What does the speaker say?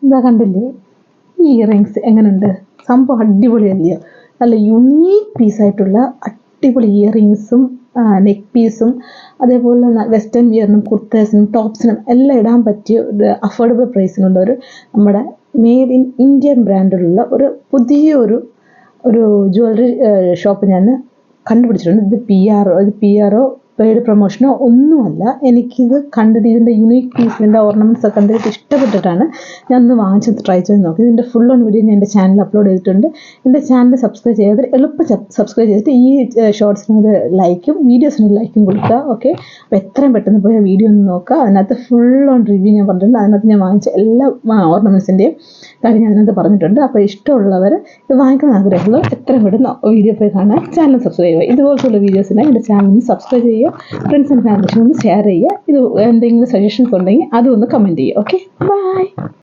ഇതാ കണ്ടില്ലേ, ഈ ഇയറിങ്സ് എങ്ങനെയുണ്ട്? സംഭവം അടിപൊളിയല്ലയോ? നല്ല യുണീക്ക് പീസായിട്ടുള്ള അടിപൊളി ഇയറിങ്സും നെക്ക് പീസും അതേപോലെ വെസ്റ്റേൺ വിയറിനും കുർത്തേസിനും ടോപ്സിനും എല്ലാം ഇടാൻ പറ്റിയ ഒരു അഫോർഡബിൾ പ്രൈസിനുള്ള ഒരു നമ്മുടെ മെയ്ഡ് ഇൻ ഇന്ത്യൻ ബ്രാൻഡിലുള്ള ഒരു പുതിയ ഒരു ജ്വല്ലറി ഷോപ്പ് ഞാൻ കണ്ടുപിടിച്ചിട്ടുണ്ട്. ഇത് പി ആറോ പെയ്ഡ് പ്രൊമോഷനോ ഒന്നുമല്ല. എനിക്കിത് കണ്ടിട്ട് ഇതിൻ്റെ യുണീക്ക് പീസ്, ഇതിൻ്റെ ഓർണമെൻറ്റ്സ് ഒക്കെ കണ്ടിട്ട് ഇഷ്ടപ്പെട്ടിട്ടാണ് ഞാൻ ഒന്ന് വാങ്ങിച്ച് ട്രൈ ചെയ്ത് നോക്കി. ഇതിൻ്റെ ഫുൾ ഓൺ വീഡിയോ ഞാൻ എൻ്റെ ചാനലിൽ അപ്ലോഡ് ചെയ്തിട്ടുണ്ട്. എൻ്റെ ചാനൽ സബ്സ്ക്രൈബ് ചെയ്ത് എളുപ്പം സബ്സ്ക്രൈബ് ചെയ്തിട്ട് ഈ ഷോർട്സിന് ലൈക്കും വീഡിയോസിന് ലൈക്കും കൊടുക്കുക. ഓക്കെ, അപ്പോൾ എത്രയും പെട്ടെന്ന് പോയി ആ വീഡിയോ ഒന്ന് നോക്കുക. അതിനകത്ത് ഫുൾ ഓൺ റിവ്യൂ ഞാൻ പറഞ്ഞിട്ടുണ്ട്. അതിനകത്ത് ഞാൻ വാങ്ങിച്ച എല്ലാ ഓർണമെൻറ്റ്സിൻ്റെയും കാര്യം ഞാൻ അതിനകത്ത് പറഞ്ഞിട്ടുണ്ട്. അപ്പോൾ ഇഷ്ടമുള്ളവർ ഇത് വാങ്ങിക്കണം ആഗ്രഹമുള്ളവർ എത്രയും പെട്ടെന്ന് വീഡിയോ പോയി കാണാൻ ചാനൽ സബ്സ്ക്രൈബ് ചെയ്യുക. ഇതുപോലത്തുള്ള വീഡിയോസിനായി എൻ്റെ ചാനലിന് സബ്സ്ക്രൈബ് ചെയ്യുക. ഫ്രണ്ട്സ് ആൻഡ് ഫാമിലീസിനൊന്ന് ഷെയർ ചെയ്യുക. ഇത് എന്തെങ്കിലും സജഷൻസ് ഉണ്ടെങ്കിൽ അതും ഒന്ന് കമൻറ്റ് ചെയ്യുക. Okay, by.